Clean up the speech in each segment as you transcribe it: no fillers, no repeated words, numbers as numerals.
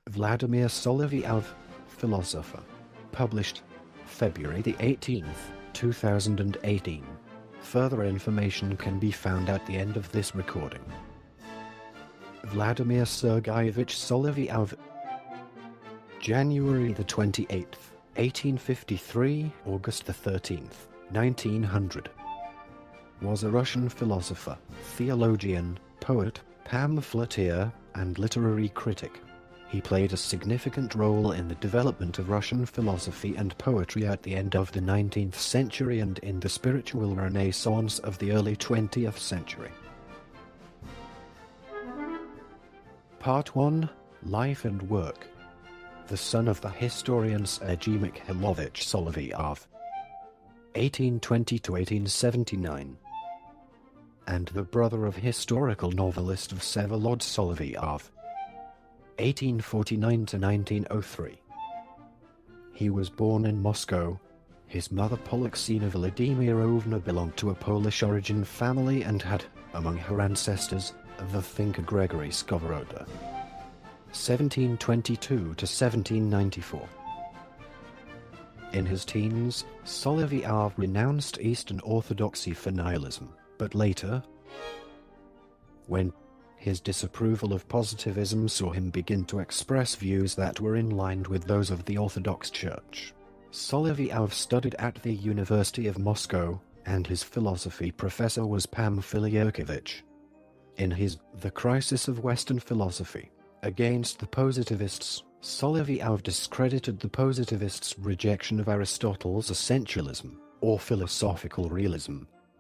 Vladimir Solovyov, philosopher. Published February the 18th, 2018. Further information can be found at the end of this recording. Vladimir Sergeyevich Solovyov, January the 28th, 1853, August the 13th, 1900. Was a Russian philosopher, theologian, poet, pamphleteer, and literary critic. He played a significant role in the development of Russian philosophy and poetry at the end of the 19th century and in the spiritual renaissance of the early 20th century. Part 1. Life and Work. The son of the historian Sergei Mikhailovich Solovyov, 1820–1879, and the brother of historical novelist Vsevolod Solovyov, 1849–1903. He was born in Moscow. His mother Polixena Vladimirovna belonged to a Polish origin family and had, among her ancestors, the thinker Gregory Skovoroda, 1722–1794. In his teens, Solovyov renounced Eastern Orthodoxy for nihilism, but later, when his disapproval of positivism saw him begin to express views that were in line with those of the Orthodox Church, Solovyov studied at the University of Moscow, and his philosophy professor was Pamfil Yerkovich. In his The Crisis of Western Philosophy, against the positivists, Solovyov discredited the positivists' rejection of Aristotle's essentialism, or philosophical realism.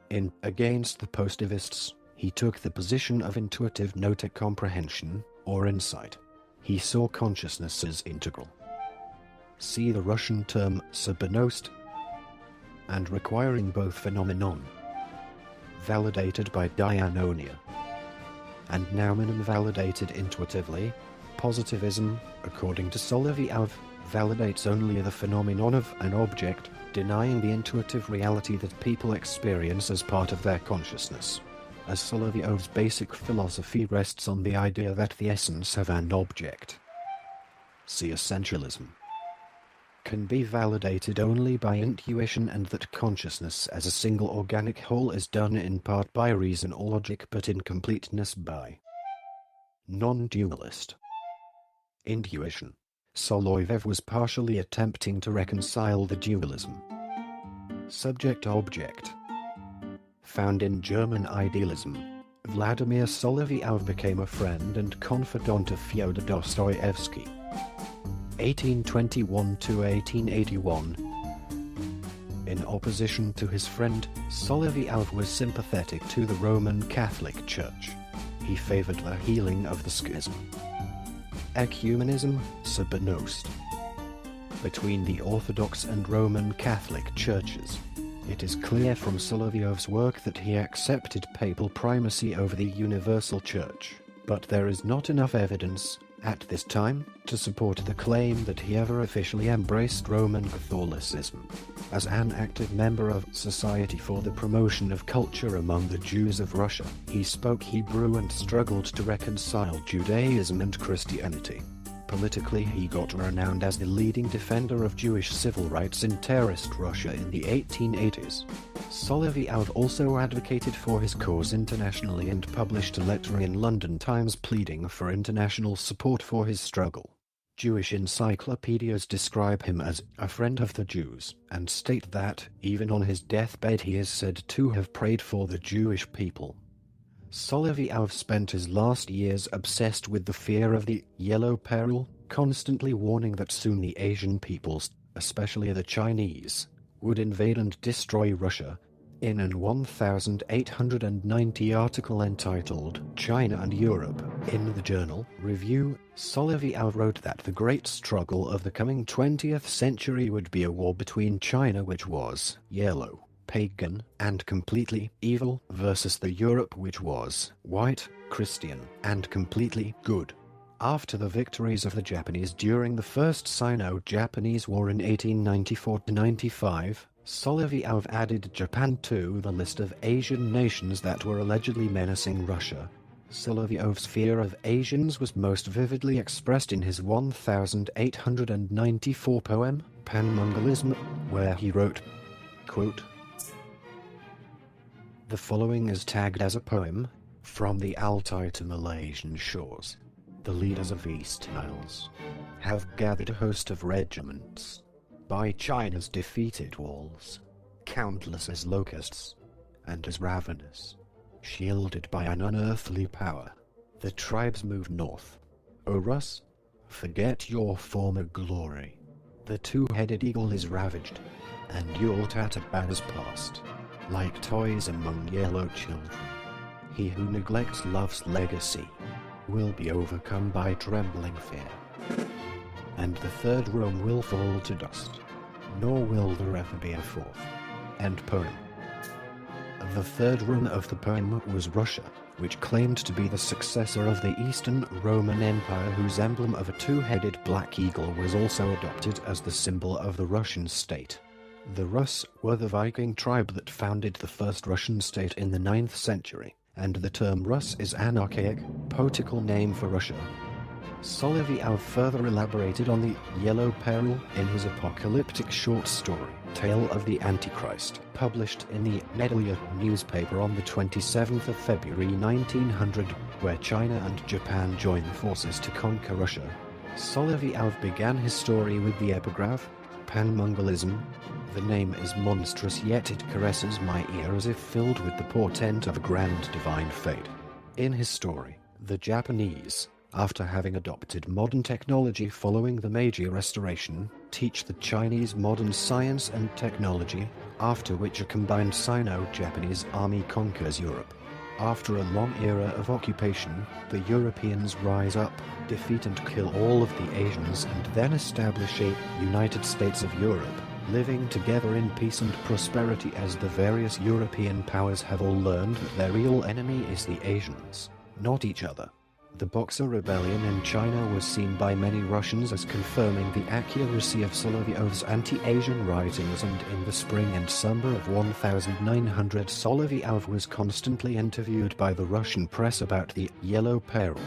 In Against the Positivists, he took the position of intuitive noetic comprehension, or insight. He saw consciousness as integral. See the Russian term subnost, and requiring both phenomenon, validated by Diononia, and noumenon validated intuitively. Positivism, according to Solovyov, validates only the phenomenon of an object, denying the intuitive reality that people experience as part of their consciousness. As Solovyov's basic philosophy rests on the idea that the essence of an object, see essentialism, can be validated only by intuition, and that consciousness as a single organic whole is done in part by reason or logic but in completeness by non-dualist intuition. Solovyov was partially attempting to reconcile the dualism subject-object found in German idealism. Vladimir Solovyov became a friend and confidant of Fyodor Dostoevsky, 1821–1881. In opposition to his friend, Solovyov was sympathetic to the Roman Catholic Church. He favored the healing of the schism, ecumenism, subnost, between the Orthodox and Roman Catholic churches. It is clear from Solovyov's work that he accepted papal primacy over the universal church, but there is not enough evidence, at this time, to support the claim that he ever officially embraced Roman Catholicism. As an active member of Society for the Promotion of Culture among the Jews of Russia, he spoke Hebrew and struggled to reconcile Judaism and Christianity. Politically, he got renowned as the leading defender of Jewish civil rights in terrorist Russia in the 1880s. Solovyov also advocated for his cause internationally and published a letter in London Times pleading for international support for his struggle. Jewish encyclopedias describe him as a friend of the Jews, and state that, even on his deathbed, he is said to have prayed for the Jewish people. Solovyov spent his last years obsessed with the fear of the Yellow Peril, constantly warning that soon the Asian peoples, especially the Chinese, would invade and destroy Russia. In an 1890 article entitled China and Europe in the journal Review, Solovyov wrote that the great struggle of the coming 20th century would be a war between China, which was yellow, pagan, and completely evil, versus the Europe which was white, Christian, and completely good. After the victories of the Japanese during the First Sino-Japanese War in 1894–95, Solovyov added Japan to the list of Asian nations that were allegedly menacing Russia. Solovyov's fear of Asians was most vividly expressed in his 1894 poem, Pan-Mongolism, where he wrote, quote, "The following is tagged as a poem. From the Altai to Malaysian shores, the leaders of East Isles have gathered a host of regiments by China's defeated walls, countless as locusts, and as ravenous. Shielded by an unearthly power, the tribes move north. O Rus, forget your former glory. The two-headed eagle is ravaged, and your Tataban is past, like toys among yellow children. He who neglects love's legacy will be overcome by trembling fear, and the third Rome will fall to dust, nor will there ever be a fourth." End poem. The third run of the poem was Russia, which claimed to be the successor of the Eastern Roman Empire, whose emblem of a two-headed black eagle was also adopted as the symbol of the Russian state. The Rus were the Viking tribe that founded the first Russian state in the 9th century, and the term Rus is an archaic, poetical name for Russia. Solovyov further elaborated on the Yellow Peril in his apocalyptic short story, Tale of the Antichrist, published in the Nedelia newspaper on the 27th of February 1900, where China and Japan joined forces to conquer Russia. Solovyov began his story with the epigraph, Pan-Mongolism. The name is monstrous, yet it caresses my ear as if filled with the portent of a grand divine fate. In his story, the Japanese, after having adopted modern technology following the Meiji Restoration, teach the Chinese modern science and technology, after which a combined Sino-Japanese army conquers Europe. After a long era of occupation, the Europeans rise up, defeat and kill all of the Asians, and then establish a United States of Europe, living together in peace and prosperity as the various European powers have all learned that their real enemy is the Asians, not each other. The Boxer Rebellion in China was seen by many Russians as confirming the accuracy of Solovyov's anti-Asian writings, and in the spring and summer of 1900 Solovyov was constantly interviewed by the Russian press about the Yellow Peril.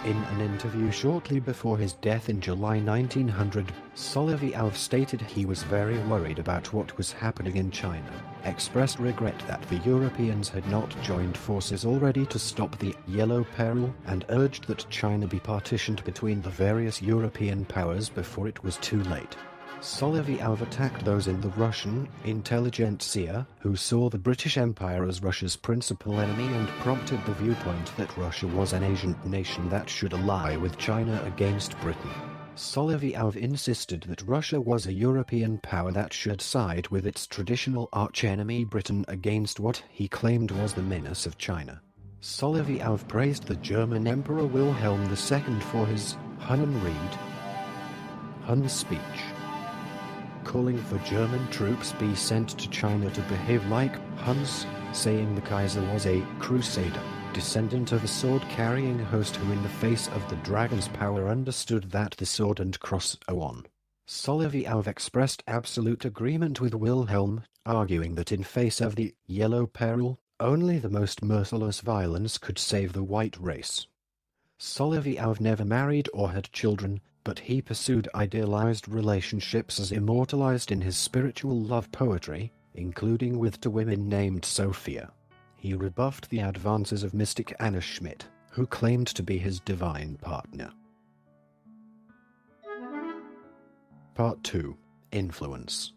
In an interview shortly before his death in July 1900, Solovyov stated he was very worried about what was happening in China, expressed regret that the Europeans had not joined forces already to stop the Yellow Peril, and urged that China be partitioned between the various European powers before it was too late. Solovyov attacked those in the Russian intelligentsia who saw the British Empire as Russia's principal enemy, and prompted the viewpoint that Russia was an Asian nation that should ally with China against Britain. Solovyov insisted that Russia was a European power that should side with its traditional archenemy Britain against what he claimed was the menace of China. Solovyov praised the German Emperor Wilhelm II for his Hun speech, calling for German troops be sent to China to behave like Huns, saying the Kaiser was a crusader, descendant of a sword-carrying host who in the face of the dragon's power understood that the sword and cross are one. Solovyov expressed absolute agreement with Wilhelm, arguing that in face of the Yellow Peril, only the most merciless violence could save the white race. Solovyov never married or had children, but he pursued idealized relationships as immortalized in his spiritual love poetry, including with two women named Sophia. He rebuffed the advances of mystic Anna Schmidt, who claimed to be his divine partner. Part 2. Influence.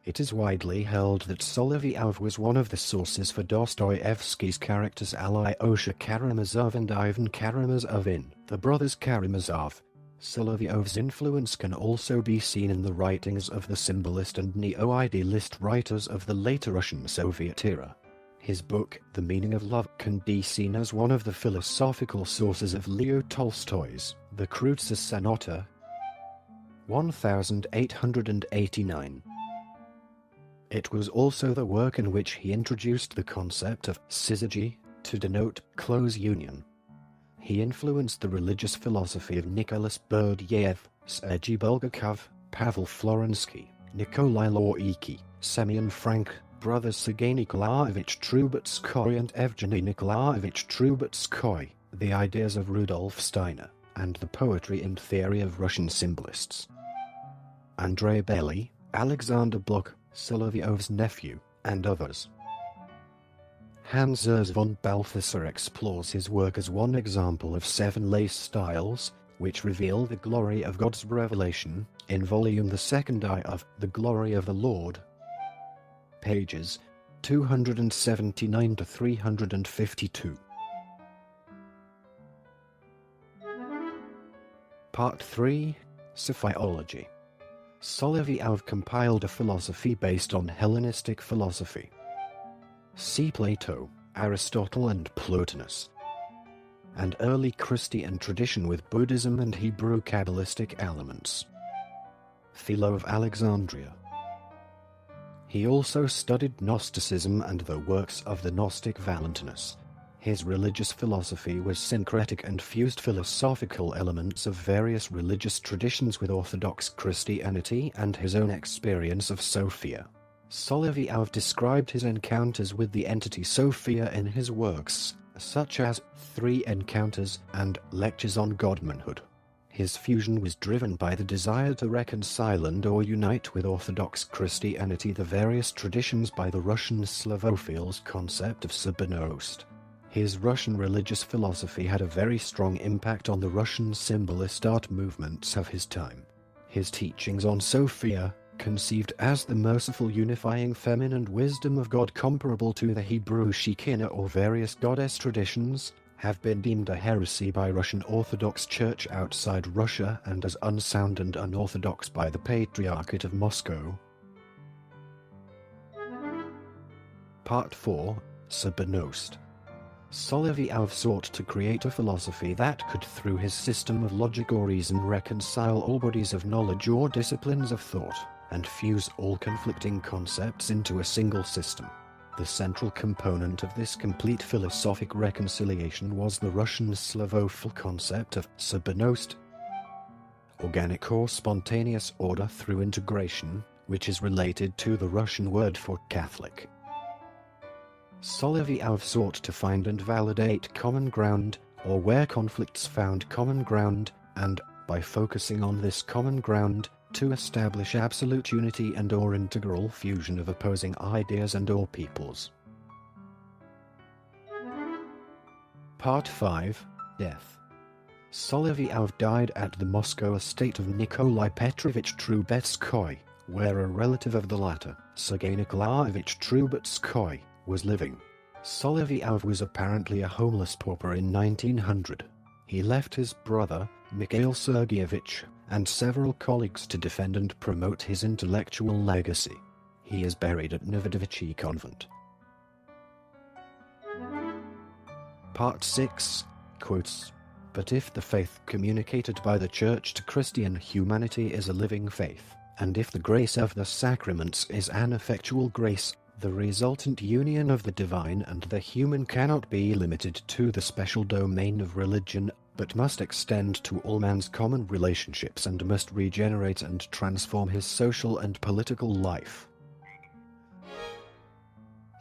It is widely held that Solovyov was one of the sources for Dostoevsky's characters Alyosha Karamazov and Ivan Karamazov in The Brothers Karamazov. Solovyov's influence can also be seen in the writings of the symbolist and neo-idealist writers of the later Russian Soviet era. His book, The Meaning of Love, can be seen as one of the philosophical sources of Leo Tolstoy's The Kreutzer Sonata, 1889. It was also the work in which he introduced the concept of syzygy to denote close union. He influenced the religious philosophy of Nicholas Berdyaev, Sergei Bulgakov, Pavel Florensky, Nikolai Loiki, Semyon Frank, brothers Sergei Nikolaevich Trubetskoy and Evgeny Nikolaevich Trubetskoy, The Ideas of Rudolf Steiner, and the Poetry and Theory of Russian Symbolists. Andrei Bely, Alexander Blok, Solovyov's nephew, and others. Hans Urs von Balthasar explores his work as one example of 7 lace styles, which reveal the glory of God's revelation, in volume the second I of The Glory of the Lord. Pages 279 to 352. Part 3. Sophiology. Solovyov compiled a philosophy based on Hellenistic philosophy. See Plato, Aristotle and Plotinus. And early Christian tradition with Buddhism and Hebrew Kabbalistic elements. Philo of Alexandria. He also studied Gnosticism and the works of the Gnostic Valentinus. His religious philosophy was syncretic and fused philosophical elements of various religious traditions with Orthodox Christianity and his own experience of Sophia. Solovyov described his encounters with the entity Sophia in his works, such as 3 Encounters and Lectures on Godmanhood. His fusion was driven by the desire to reconcile and or unite with Orthodox Christianity the various traditions by the Russian Slavophiles' concept of Sbynost. His Russian religious philosophy had a very strong impact on the Russian symbolist art movements of his time. His teachings on Sophia, conceived as the merciful unifying feminine wisdom of God comparable to the Hebrew Shekinah or various goddess traditions, have been deemed a heresy by Russian Orthodox Church outside Russia and as unsound and unorthodox by the Patriarchate of Moscow. Part 4. Sbynost. Solovyov sought to create a philosophy that could through his system of logic or reason reconcile all bodies of knowledge or disciplines of thought, and fuse all conflicting concepts into a single system. The central component of this complete philosophic reconciliation was the Russian Slavophil concept of Sbynost, organic or spontaneous order through integration, which is related to the Russian word for Catholic. Solovyov sought to find and validate common ground, or where conflicts found common ground, and, by focusing on this common ground, to establish absolute unity and or integral fusion of opposing ideas and or peoples. Part 5. Death. Solovyov died at the Moscow estate of Nikolai Petrovich Trubetskoy, where a relative of the latter, Sergei Nikolaevich Trubetskoy, was living. Solovyov was apparently a homeless pauper in 1900. He left his brother, Mikhail Sergeyevich, and several colleagues to defend and promote his intellectual legacy. He is buried at Novodevichy Convent. Part 6. Quotes. But if the faith communicated by the Church to Christian humanity is a living faith, and if the grace of the sacraments is an effectual grace, the resultant union of the divine and the human cannot be limited to the special domain of religion, but must extend to all man's common relationships and must regenerate and transform his social and political life.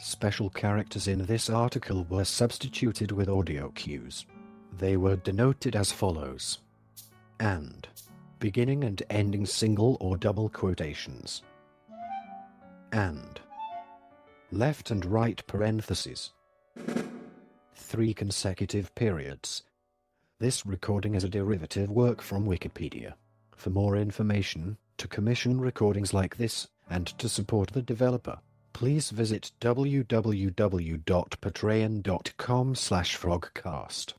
Special characters in this article were substituted with audio cues. They were denoted as follows: and, beginning and ending single or double quotations, and, left and right parentheses, 3 consecutive periods. This recording is a derivative work from Wikipedia. For more information, to commission recordings like this, and to support the developer, please visit www.patreon.com/frogcast.